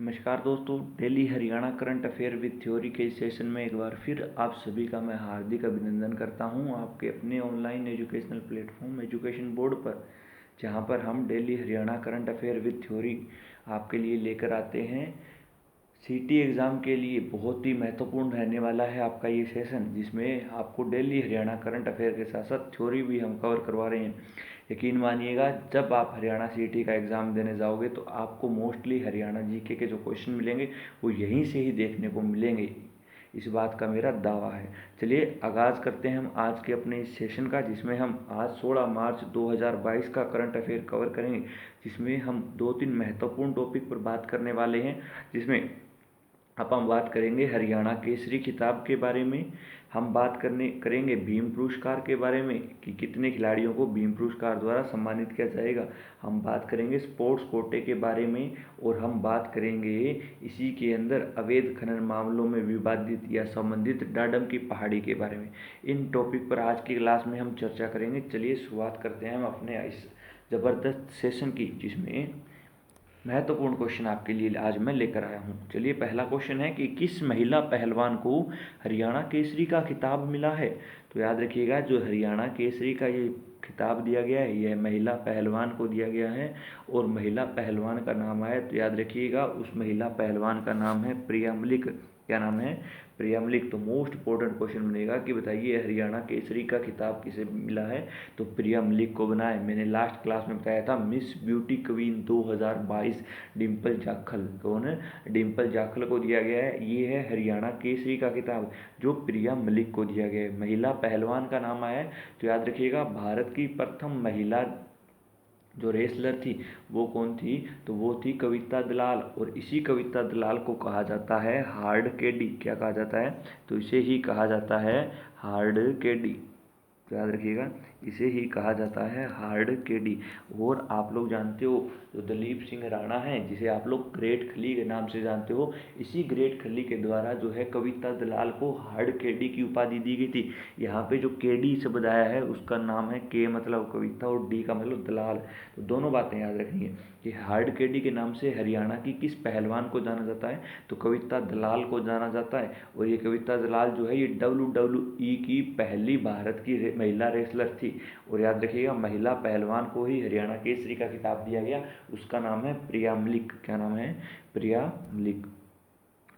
नमस्कार दोस्तों, daily Haryana current affair with theory के इस सेशन में एक बार फिर आप सभी का मैं हार्दिक अभिनंदन करता हूं आपके अपने online educational platform education board पर, जहां पर हम daily Haryana current affair with theory आपके लिए लेकर आते हैं। सीटी एग्ज़ाम के लिए बहुत ही महत्वपूर्ण रहने वाला है आपका ये सेशन, जिसमें आपको डेली हरियाणा करंट अफेयर के साथ साथ थ्योरी भी हम कवर करवा रहे हैं। यकीन मानिएगा, जब आप हरियाणा सीटी का एग्ज़ाम देने जाओगे तो आपको मोस्टली हरियाणा जीके के जो क्वेश्चन मिलेंगे वो यहीं से ही देखने को मिलेंगे। इस बात का मेरा दावा है। चलिए आगाज़ करते हैं हम आज के अपने इस सेशन का, जिसमें हम आज 16 मार्च 2022 का करंट अफेयर कवर करेंगे, जिसमें हम 2-3 महत्वपूर्ण टॉपिक पर बात करने वाले हैं। जिसमें अब हम बात करेंगे हरियाणा केसरी खिताब के बारे में, हम बात करेंगे भीम पुरस्कार के बारे में कि कितने खिलाड़ियों को भीम पुरस्कार द्वारा सम्मानित किया जाएगा, हम बात करेंगे स्पोर्ट्स कोटे के बारे में, और हम बात करेंगे इसी के अंदर अवैध खनन मामलों में विवादित या संबंधित डाडम की पहाड़ी के बारे में। इन टॉपिक पर आज की क्लास में हम चर्चा करेंगे। चलिए शुरुआत करते हैं हम अपने इस ज़बरदस्त सेशन की, जिसमें महत्वपूर्ण क्वेश्चन आपके लिए आज मैं लेकर आया हूँ। चलिए पहला क्वेश्चन है कि किस महिला पहलवान को हरियाणा केसरी का खिताब मिला है। तो याद रखिएगा, जो हरियाणा केसरी का ये खिताब दिया गया है यह महिला पहलवान को दिया गया है, और महिला पहलवान का नाम आया तो याद रखिएगा उस महिला पहलवान का नाम है प्रिया मलिक। क्या नाम है? प्रिया मलिक। तो मोस्ट इंपॉर्टेंट क्वेश्चन बनेगा कि बताइए हरियाणा केसरी का खिताब किसे मिला है। तो प्रिया मलिक को बना है। मैंने लास्ट क्लास में बताया था miss beauty queen 2022 Dimple Jakhal. कौन है? डिम्पल जाखल को दिया गया है। ये है हरियाणा केसरी का खिताब जो प्रिया मलिक को दिया गया है। महिला पहलवान का नाम आया है तो याद रखिएगा भारत की प्रथम महिला जो रेसलर थी वो कौन थी? तो वो थी कविता दलाल, और इसी कविता दलाल को कहा जाता है हार्ड केडी। क्या कहा जाता है? तो इसे ही कहा जाता है हार्ड केडी। तो याद रखिएगा इसे ही कहा जाता है हार्ड केडी। और आप लोग जानते हो जो दलीप सिंह राणा है, जिसे आप लोग ग्रेट खली के नाम से जानते हो, इसी ग्रेट खली के द्वारा जो है कविता दलाल को हार्ड केडी की उपाधि दी गई थी। यहाँ पे जो केडी शब्द आया है उसका नाम है के मतलब कविता और डी का मतलब दलाल। तो दोनों बातें याद रखनी है कि हार्ड केडी के नाम से हरियाणा की किस पहलवान को जाना जाता है? तो कविता दलाल को जाना जाता है। और ये कविता दलाल जो है ये WWE की पहली भारत की महिला रेसलर थी। और याद रखिएगा महिला पहलवान को ही हरियाणा केसरी का खिताब दिया गया, उसका नाम है प्रिया मलिक। क्या नाम है? प्रिया मलिक।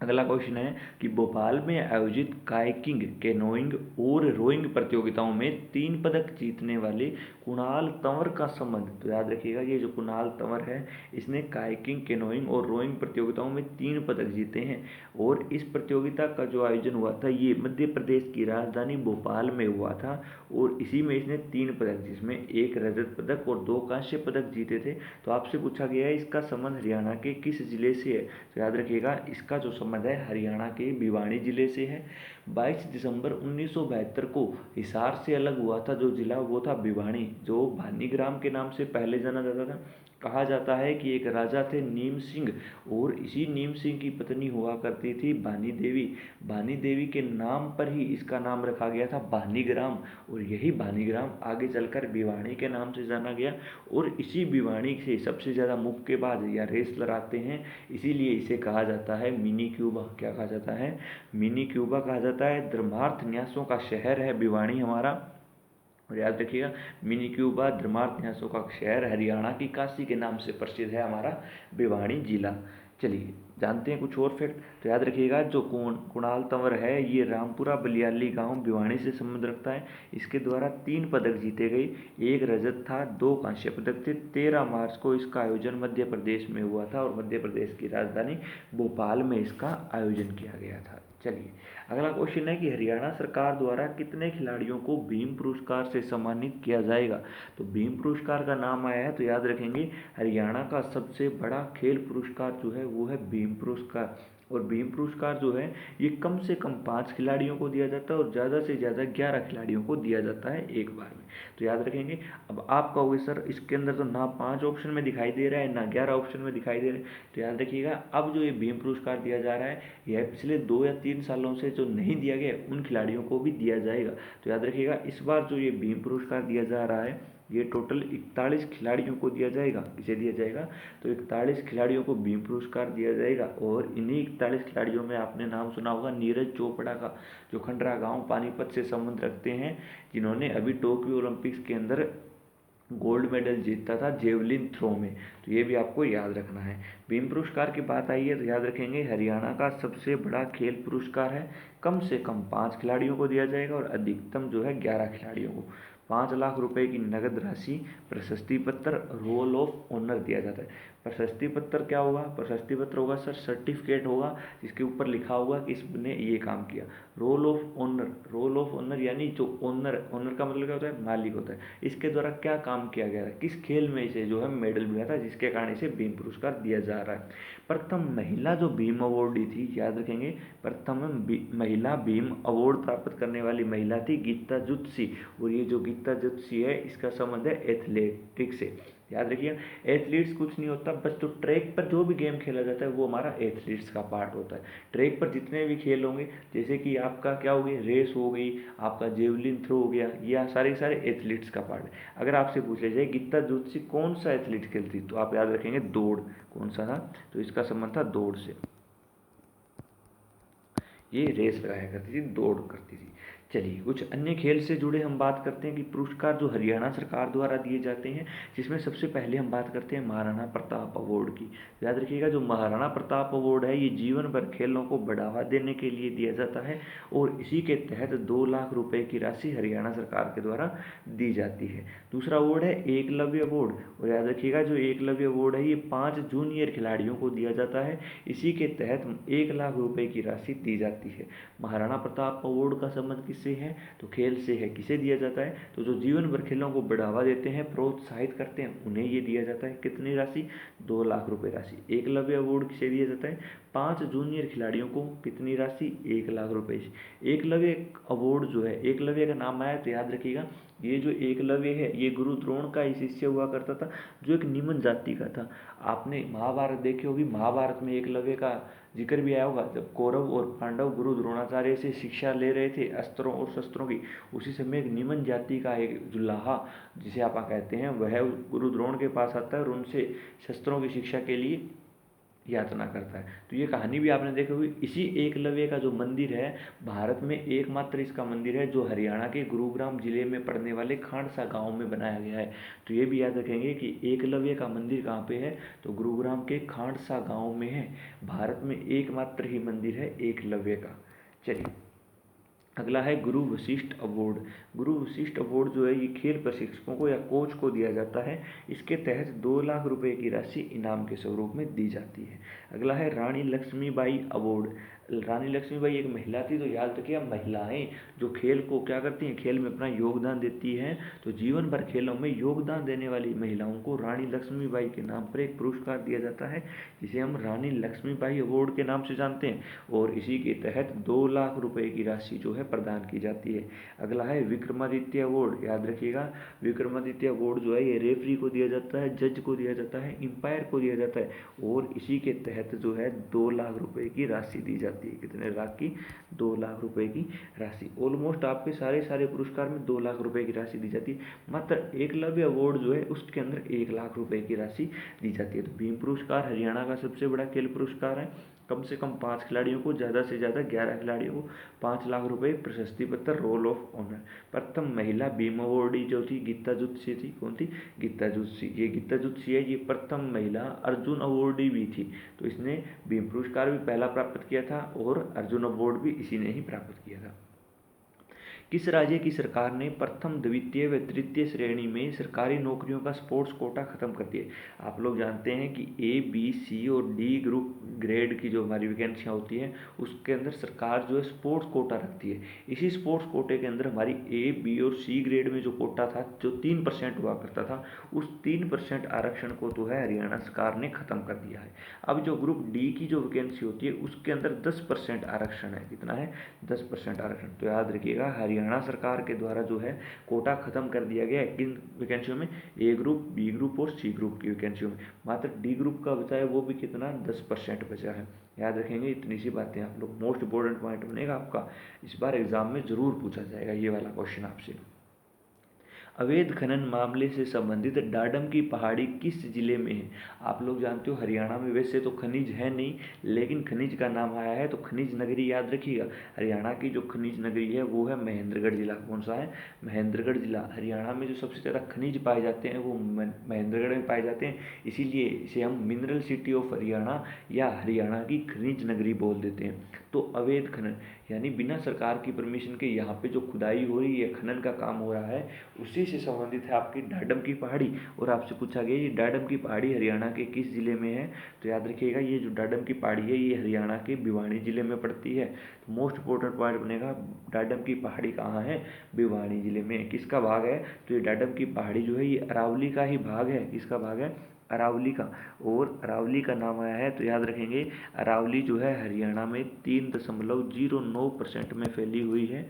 अगला क्वेश्चन है कि भोपाल में आयोजित कायाकिंग, कैनोइंग और रोइंग प्रतियोगिताओं में 3 पदक जीतने वाले कुणाल तंवर का संबंध। तो याद रखिएगा ये जो कुणाल तंवर है इसने कायाकिंग, कैनोइंग और रोइंग प्रतियोगिताओं में 3 पदक जीते हैं। और इस प्रतियोगिता का जो आयोजन हुआ था ये मध्य प्रदेश की राजधानी भोपाल में हुआ था, और इसी में इसने 3 पदक, जिसमें 1 रजत पदक और 2 कांस्य पदक जीते थे। तो आपसे पूछा गया है इसका संबंध हरियाणा के किस जिले से है? तो याद रखिएगा इसका जो संबंध है हरियाणा के भिवानी जिले से है। 22 दिसंबर 1972 को हिसार से अलग हुआ था जो जिला, वो था भिवानी, जो भानीग्राम के नाम से पहले जाना जाता था। कहा जाता है कि एक राजा थे नीम सिंह, और इसी नीम सिंह की पत्नी हुआ करती थी भानी देवी। भानी देवी के नाम पर ही इसका नाम रखा गया था भानीग्राम, और यही भानीग्राम आगे चलकर भिवानी के नाम से जाना गया। और इसी भिवानी से सबसे ज़्यादा मुक्केबाज या रेसलर आते हैं, इसीलिए इसे कहा जाता है मिनी क्यूबा। क्या कहा जाता है? मिनी क्यूबा कहा जाता है। धर्मार्थ न्यासों का शहर है भिवानी हमारा। और याद रखिएगा मिनी क्यूबा धर्मार्थ न्यासों का शहर हरियाणा की काशी के नाम से प्रसिद्ध है हमारा भिवानी जिला। चलिए जानते हैं कुछ और फैक्ट। तो याद रखिएगा जो कुणाल तंवर है ये रामपुरा बलियाली गांव भिवानी से संबंध रखता है। इसके द्वारा 3 पदक जीते गए, 1 रजत था, 2 कांस्य पदक थे। 13 मार्च को इसका आयोजन मध्य प्रदेश में हुआ था, और मध्य प्रदेश की राजधानी भोपाल में इसका आयोजन किया गया था। चलिए अगला क्वेश्चन है कि हरियाणा सरकार द्वारा कितने खिलाड़ियों को भीम पुरस्कार से सम्मानित किया जाएगा। तो भीम पुरस्कार का नाम आया है तो याद रखेंगे हरियाणा का सबसे बड़ा खेल पुरस्कार जो है वो है भीम पुरस्कार। और भीम पुरस्कार जो है ये कम से कम 5 खिलाड़ियों को दिया जाता है, और ज़्यादा से ज़्यादा 11 खिलाड़ियों को दिया जाता है एक बार में। तो याद रखेंगे। अब आप कहोगे सर इसके अंदर तो ना 5 ऑप्शन में दिखाई दे रहा है ना 11 ऑप्शन में दिखाई दे रहा है। तो याद रखिएगा अब जो ये भीम पुरस्कार दिया जा रहा है यह पिछले 2 या 3 सालों से जो नहीं दिया गया उन खिलाड़ियों को भी दिया जाएगा। तो याद रखिएगा इस बार जो ये भीम पुरस्कार दिया जा रहा है ये टोटल 41 खिलाड़ियों को दिया जाएगा। किसे दिया जाएगा? तो 41 खिलाड़ियों को भीम पुरस्कार दिया जाएगा। और इन्हीं 41 खिलाड़ियों में आपने नाम सुना होगा नीरज चोपड़ा का, जो खंडरा गांव पानीपत से संबंध रखते हैं, जिन्होंने अभी टोक्यो ओलंपिक्स के अंदर गोल्ड मेडल जीता था जेवलिन थ्रो में। तो ये भी आपको याद रखना है। भीम पुरस्कार की बात आई है तो याद रखेंगे हरियाणा का सबसे बड़ा खेल पुरस्कार है। कम से कम 5 खिलाड़ियों को दिया जाएगा और अधिकतम जो है 11 खिलाड़ियों को 5 लाख रुपए की नगद राशि, प्रशस्ति पत्र, रोल ऑफ ऑनर दिया जाता है। प्रशस्ति पत्र क्या होगा? प्रशस्ति पत्र होगा सर सर्टिफिकेट होगा जिसके ऊपर लिखा होगा कि इसने ये काम किया। Roll of honour, roll of honour यानी जो ऑनर, ऑनर का मतलब क्या होता है? मालिक होता है। इसके द्वारा क्या काम किया गया है, किस खेल में इसे जो है मेडल मिला था, जिसके कारण इसे भीम पुरस्कार दिया जा रहा है। प्रथम महिला जो भीम अवॉर्डी थी, याद रखेंगे, प्रथम महिला भीम अवार्ड प्राप्त करने वाली महिला थी गीता जुत्सी। और ये जो गीता जुत्सी है इसका संबंध है एथलेटिक्स से। याद रखिए एथलीट्स कुछ नहीं होता, बस तो ट्रैक पर जो भी गेम खेला जाता है वो हमारा एथलीट्स का पार्ट होता है। ट्रैक पर जितने भी खेल होंगे, जैसे कि आपका क्या हो गया, रेस हो गई, आपका जेवलिन थ्रो हो गया, या सारे सारे एथलीट्स का पार्ट है। अगर आपसे पूछ लिया जाए गीता जुत्सी कौन सा एथलीट खेलती, तो आप याद रखेंगे दौड़। कौन सा था? तो इसका संबंध था दौड़ से। ये रेस लगाया करती थी, दौड़ करती थी। चलिए कुछ अन्य खेल से जुड़े हम बात करते हैं कि पुरस्कार जो हरियाणा सरकार द्वारा दिए जाते हैं, जिसमें सबसे पहले हम बात करते हैं महाराणा प्रताप अवार्ड की। याद रखिएगा जो महाराणा प्रताप अवार्ड है ये जीवन भर खेलों को बढ़ावा देने के लिए दिया जाता है और इसी के तहत 2 लाख रुपए की राशि हरियाणा सरकार के द्वारा दी जाती है। दूसरा अवार्ड है एकलव्य अवार्ड। और याद रखिएगा जो एकलव्य अवार्ड है ये 5 जूनियर खिलाड़ियों को दिया जाता है। इसी के तहत 1 लाख रुपए की राशि दी जाती है। महाराणा प्रताप अवार्ड का संबंध किससे है? तो खेल से है। किसे दिया जाता है? तो जो जीवन भर खेलों को बढ़ावा देते हैं, प्रोत्साहित करते हैं, उन्हें ये दिया जाता है। कितनी राशि? 2 लाख रुपए राशि। एकलव्य अवार्ड किसे दिया जाता है? 5 जूनियर खिलाड़ियों को। कितनी राशि? 1 लाख रुपए। एकलव्य अवार्ड जो है, एकलव्य का नाम आया तो याद रखिएगा ये जो एकलव्य है ये गुरु द्रोण का ही शिष्य हुआ करता था, जो एक निम्न जाति का था। आपने महाभारत देखी होगी, महाभारत में एकलव्य का जिक्र भी आया होगा। जब कौरव और पांडव गुरु द्रोणाचार्य से शिक्षा ले रहे थे अस्त्रों और शस्त्रों की, उसी समय एक निम्न जाति का एक जुलाहा जिसे आप कहते हैं वह गुरु द्रोण के पास आता है और उनसे शस्त्रों की शिक्षा के लिए यातना करता है। तो ये कहानी भी आपने देखी होगी। इसी एकलव्य का जो मंदिर है, भारत में एकमात्र इसका मंदिर है जो हरियाणा के गुरुग्राम जिले में पड़ने वाले खांडसा गांव में बनाया गया है। तो ये भी याद रखेंगे कि एकलव्य का मंदिर कहाँ पे है, तो गुरुग्राम के खांडसा गांव में है। भारत में एकमात्र ही मंदिर है एकलव्य का। चलिए अगला है गुरु वशिष्ठ अवार्ड। गुरु वशिष्ठ अवार्ड जो है ये खेल प्रशिक्षकों को या कोच को दिया जाता है। इसके तहत 2 लाख रुपए की राशि इनाम के स्वरूप में दी जाती है। अगला है रानी लक्ष्मीबाई अवार्ड। रानी लक्ष्मीबाई एक महिला थी, तो याद रखिए महिलाएं जो खेल को क्या करती हैं, खेल में अपना योगदान देती हैं, तो जीवन भर खेलों में योगदान देने वाली महिलाओं को रानी लक्ष्मीबाई के नाम पर एक पुरस्कार दिया जाता है, जिसे हम रानी लक्ष्मीबाई अवार्ड के नाम से जानते हैं। और इसी के तहत 2 लाख रुपए की राशि जो है प्रदान की जाती है। अगला है विक्रमादित्य अवार्ड। याद रखिएगा विक्रमादित्य अवार्ड जो है ये रेफरी को दिया जाता है, जज को दिया जाता है, अंपायर को दिया जाता है और इसी के तहत जो है 2 लाख रुपए की राशि दी जाती है। कितने लाख की? 2 लाख रुपए की राशि। ऑलमोस्ट आपके सारे सारे पुरस्कार में 2 लाख रुपए की राशि दी जाती है। मात्र एकलव्य अवार्ड जो है उसके अंदर 1 लाख रुपए की राशि दी जाती है। तो भीम पुरस्कार हरियाणा का सबसे बड़ा खेल पुरस्कार है। कम से कम 5 खिलाड़ियों को, ज़्यादा से ज़्यादा 11 खिलाड़ियों को 5 लाख रुपए, प्रशस्ति पत्र, रोल ऑफ ऑनर। प्रथम महिला भीम अवार्डी जो थी गीता जुत्सी थी। कौन थी? गीता जुत्सी। ये गीता जुत्सी है, ये प्रथम महिला अर्जुन अवार्डी भी थी। तो इसने भीम पुरस्कार भी पहला प्राप्त किया था और अर्जुन अवार्ड भी इसी ने ही प्राप्त किया था। किस राज्य की सरकार ने प्रथम, द्वितीय व तृतीय श्रेणी में सरकारी नौकरियों का स्पोर्ट्स कोटा खत्म कर दिया? आप लोग जानते हैं कि ए, बी, सी और डी ग्रुप ग्रेड की जो हमारी वैकेंसियाँ होती हैं उसके अंदर सरकार जो है स्पोर्ट्स कोटा रखती है। इसी स्पोर्ट्स कोटे के अंदर हमारी ए, बी और सी ग्रेड में जो कोटा था, जो 3% हुआ करता था, उस 3% आरक्षण को तो है हरियाणा सरकार ने खत्म कर दिया है। अब जो ग्रुप डी की जो वैकेंसी होती है उसके अंदर 10% आरक्षण है। कितना है? 10% आरक्षण। तो याद रखिएगा हरियाणा सरकार के द्वारा जो है कोटा खत्म कर दिया गया है। किन वैकेंसियों में? ए ग्रुप, बी ग्रुप और सी ग्रुप की वैकेंसियों में। मात्र डी ग्रुप का बचा है, वो भी कितना? 10% बचा है। याद रखेंगे इतनी सी बातें आप लोग। मोस्ट इंपॉर्टेंट पॉइंट बनेगा आपका, इस बार एग्जाम में जरूर पूछा जाएगा ये वाला क्वेश्चन आपसे। अवैध खनन मामले से संबंधित डाडम की पहाड़ी किस जिले में है? आप लोग जानते हो हरियाणा में वैसे तो खनिज है नहीं, लेकिन खनिज का नाम आया है तो खनिज नगरी याद रखिएगा। हरियाणा की जो खनिज नगरी है वो है महेंद्रगढ़ जिला। कौन सा है? महेंद्रगढ़ जिला। हरियाणा में जो सबसे ज़्यादा खनिज पाए जाते हैं वो महेंद्रगढ़ में पाए जाते हैं, इसीलिए इसे हम मिनरल सिटी ऑफ हरियाणा या हरियाणा की खनिज नगरी बोल देते हैं। तो अवैध खनन यानी बिना सरकार की परमिशन के यहाँ पे जो खुदाई हो रही है, खनन का काम हो रहा है, उसी से संबंधित है आपकी डाडम की पहाड़ी। और आपसे पूछा गया ये डाडम की पहाड़ी हरियाणा के किस जिले में है? तो याद रखिएगा ये जो डाडम की पहाड़ी है ये हरियाणा के भिवानी जिले में पड़ती है। तो मोस्ट इंपॉर्टेंट पॉइंट बनेगा डाडम की पहाड़ी कहाँ है? भिवानी जिले में। किसका भाग है? तो ये डाडम की पहाड़ी जो है ये अरावली का ही भाग है। किसका भाग है? अरावली का। और अरावली का नाम आया है तो याद रखेंगे अरावली जो है हरियाणा में 3.09% में फैली हुई है।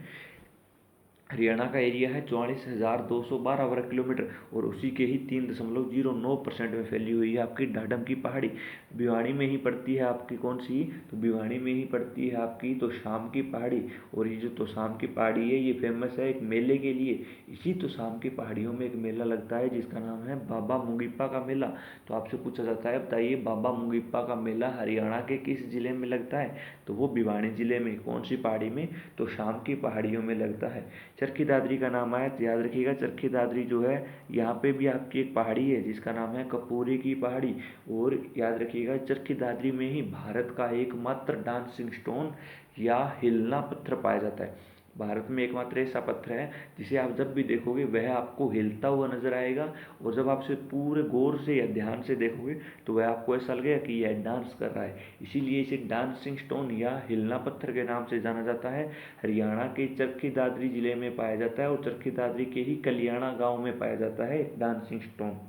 हरियाणा का एरिया है 44,212 वर्ग किलोमीटर और उसी के ही 3.09% में फैली हुई है आपकी डाडम की पहाड़ी। भिवानी में ही पड़ती है आपकी कौन सी? तो भिवानी में ही पड़ती है आपकी तोशाम की पहाड़ी। और ये जो तोशाम की पहाड़ी है ये फेमस है एक मेले के लिए। इसी तोशाम की पहाड़ियों में एक मेला लगता है जिसका नाम है बाबा मुंगीप्पा का मेला। तो आपसे पूछा जाता है बताइए बाबा मुंगीप्पा का मेला हरियाणा के किस जिले में लगता है? तो वो भिवानी जिले में। कौन सी पहाड़ी में? तोशाम की पहाड़ियों में लगता है। चरखी दादरी का नाम आया तो याद रखिएगा चरखी दादरी जो है यहाँ पे भी आपकी एक पहाड़ी है जिसका नाम है कपूरी की पहाड़ी। और याद रखिएगा चरखी दादरी में ही भारत का एकमात्र डांसिंग स्टोन या हिलना पत्थर पाया जाता है। भारत में एकमात्र ऐसा पत्थर है जिसे आप जब भी देखोगे वह आपको हिलता हुआ नजर आएगा, और जब आप इसे पूरे गौर से या ध्यान से देखोगे तो वह आपको ऐसा लगेगा कि यह डांस कर रहा है। इसीलिए इसे डांसिंग स्टोन या हिलना पत्थर के नाम से जाना जाता है। हरियाणा के चरखी दादरी जिले में पाया जाता है और चरखी दादरी के ही कलियाणा गांव में पाया जाता है डांसिंग स्टोन।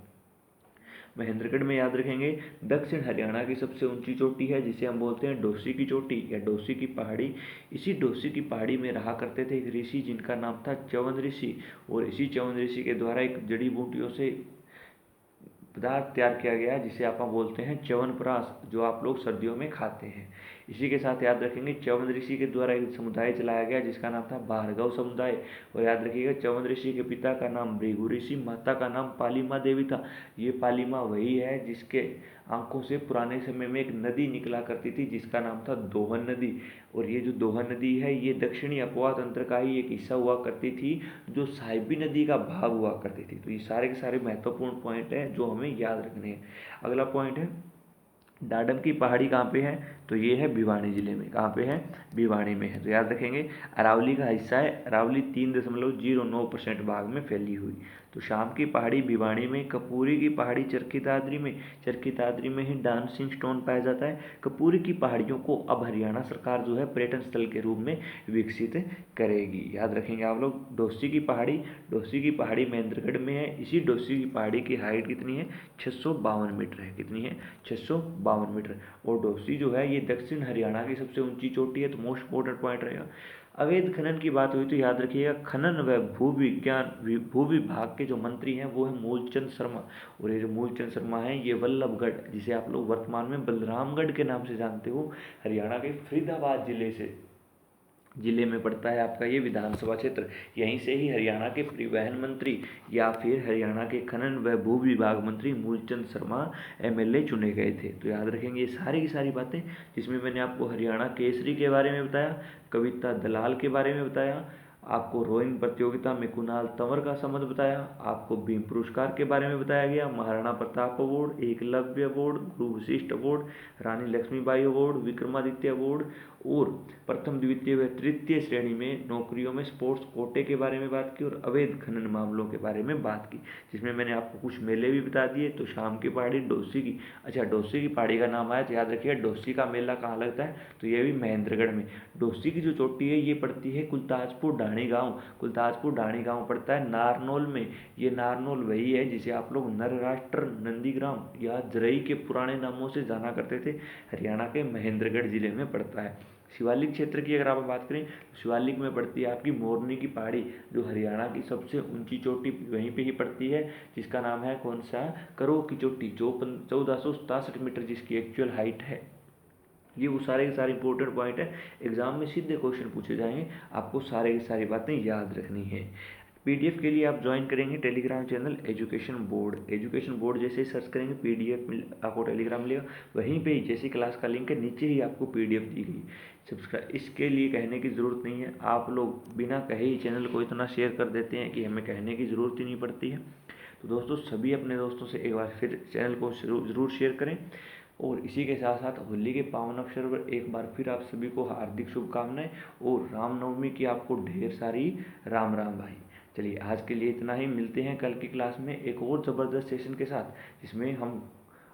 महेंद्रगढ़ में याद रखेंगे दक्षिण हरियाणा की सबसे ऊंची चोटी है जिसे हम बोलते हैं डोसी की चोटी या डोसी की पहाड़ी। इसी डोसी की पहाड़ी में रहा करते थे एक ऋषि जिनका नाम था च्यवन ऋषि, और इसी च्यवन ऋषि के द्वारा एक जड़ी बूटियों से पदार्थ तैयार किया गया जिसे आप बोलते हैं च्यवनप्राश, जो आप लोग सर्दियों में खाते हैं। इसी के साथ याद रखेंगे च्यवन ऋषि के द्वारा एक समुदाय चलाया गया जिसका नाम था भार्गव समुदाय। और याद रखिएगा च्यवन ऋषि के पिता का नाम भृगु ऋषि, माता का नाम पालीमा देवी था। ये पालीमा वही है जिसके आंखों से पुराने समय में एक नदी निकला करती थी जिसका नाम था दोहन नदी। और ये जो दोहन नदी है ये दक्षिणी अपवा तंत्र का ही एक हिस्सा हुआ करती थी जो साहिबी नदी का भाग हुआ करती थी। तो ये सारे के सारे महत्वपूर्ण पॉइंट हैं जो हमें याद रखने हैं। अगला पॉइंट है डाडम की पहाड़ी कहाँ पे है? तो ये है भिवानी जिले में। कहाँ पे है? भिवानी में है। तो याद रखेंगे अरावली का हिस्सा है। अरावली 3.09% भाग में फैली हुई। तो शाम की पहाड़ी भिवानी में, कपूरी की पहाड़ी चरखी दादरी में। चरखी दादरी में ही डांसिंग स्टोन पाया जाता है। कपूरी की पहाड़ियों को अब हरियाणा सरकार जो है पर्यटन स्थल के रूप में विकसित करेगी। याद रखेंगे आप लोग डोसी की पहाड़ी। डोसी की पहाड़ी महेंद्रगढ़ में है। इसी डोसी की पहाड़ी की हाइट कितनी है? 652 मीटर है। कितनी है? 652 मीटर। और डोसी जो है ये दक्षिण हरियाणा की सबसे ऊंची चोटी है। तो मोस्ट इंपॉर्टेंट पॉइंट रहेगा अवैध खनन की बात हुई तो याद रखिएगा खनन व भू विभाग के जो मंत्री हैं वो है मूलचंद शर्मा। और ये जो मूलचंद शर्मा हैं ये वल्लभगढ़, जिसे आप लोग वर्तमान में बलरामगढ़ के नाम से जानते हो, हरियाणा के फरीदाबाद जिले में पड़ता है आपका ये विधानसभा क्षेत्र। यहीं से ही हरियाणा के परिवहन मंत्री या फिर हरियाणा के खनन व भू विभाग मंत्री मूलचंद शर्मा एमएलए चुने गए थे। तो याद रखेंगे ये सारी की सारी बातें जिसमें मैंने आपको हरियाणा केसरी के बारे में बताया, कविता दलाल के बारे में बताया, आपको रोइंग प्रतियोगिता में कुणाल तंवर का संबंध बताया, आपको भीम पुरस्कार के बारे में बताया गया, महाराणा प्रताप अवार्ड, एकलव्य अवार्ड, गुरु वशिष्ठ अवार्ड, रानी लक्ष्मीबाई अवार्ड, विक्रमादित्य अवार्ड, और प्रथम द्वितीय व तृतीय श्रेणी में नौकरियों में स्पोर्ट्स कोटे के बारे में बात की, और अवैध खनन मामलों के बारे में बात की जिसमें मैंने आपको कुछ मेले भी बता दिए। तो शाम की पहाड़ी डोसी की, अच्छा डोसी की पहाड़ी का नाम आया तो याद रखिएगा डोसी का मेला कहाँ लगता है? तो ये भी महेंद्रगढ़ में। डोसी की जो चोटी है ये पड़ती है कुलताजपुर ढाणी गाँव। कुलताजपुर ढाणी गाँव पड़ता है नारनौल में। ये नारनौल वही है जिसे आप लोग नरराष्ट्र नंदीग्राम या जरई के पुराने नामों से जाना करते थे। हरियाणा के महेंद्रगढ़ जिले में पड़ता है। शिवालिक क्षेत्र की अगर आप बात करें तो शिवालिक में पड़ती है आपकी मोरनी की पहाड़ी, जो हरियाणा की सबसे ऊंची चोटी वहीं पे ही पड़ती है जिसका नाम है कौन सा? करो की चोटी, जो 1467 मीटर जिसकी एक्चुअल हाइट है। ये वो सारे के सारे इंपॉर्टेंट पॉइंट है, एग्जाम में सीधे क्वेश्चन पूछे जाएंगे, आपको सारे की सारी बातें याद रखनी है। पीडीएफ के लिए आप ज्वाइन करेंगे Telegram channel education board. Education board जैसे ही सर्च करेंगे पीडीएफ आपको टेलीग्राम मिलेगा, वहीं पे जैसे क्लास का लिंक है नीचे ही आपको पीडीएफ दी गई। सब्सक्राइब इसके लिए कहने की ज़रूरत नहीं है, आप लोग बिना कहे ही चैनल को इतना शेयर कर देते हैं कि हमें कहने की ज़रूरत ही नहीं पड़ती है। तो दोस्तों सभी अपने दोस्तों से एक बार फिर चैनल को ज़रूर शेयर करें। और इसी के साथ साथ होली के पावन अवसर पर एक बार फिर आप सभी को हार्दिक शुभकामनाएं और रामनवमी की आपको ढेर सारी राम राम भाई। चलिए आज के लिए इतना ही, मिलते हैं कल की क्लास में एक और ज़बरदस्त सेशन के साथ, जिसमें हम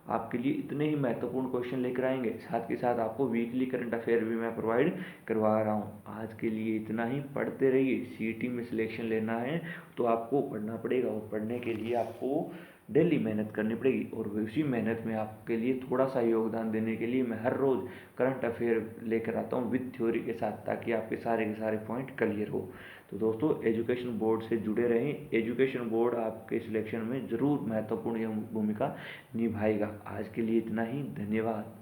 आपके लिए इतने ही महत्वपूर्ण क्वेश्चन लेकर आएंगे, साथ के साथ आपको वीकली करंट अफेयर भी मैं प्रोवाइड करवा रहा हूँ। आज के लिए इतना ही, पढ़ते रहिए। सीईटी में सिलेक्शन लेना है तो आपको पढ़ना पड़ेगा, और पढ़ने के लिए आपको डेली मेहनत करनी पड़ेगी, और उसी मेहनत में आपके लिए थोड़ा सा योगदान देने के लिए मैं हर रोज़ करंट अफेयर लेकर आता हूँ विद थ्योरी के साथ, ताकि आपके सारे के सारे पॉइंट क्लियर हो। तो दोस्तों एजुकेशन बोर्ड से जुड़े रहें, एजुकेशन बोर्ड आपके सिलेक्शन में ज़रूर महत्वपूर्ण भूमिका निभाएगा। आज के लिए इतना ही, धन्यवाद।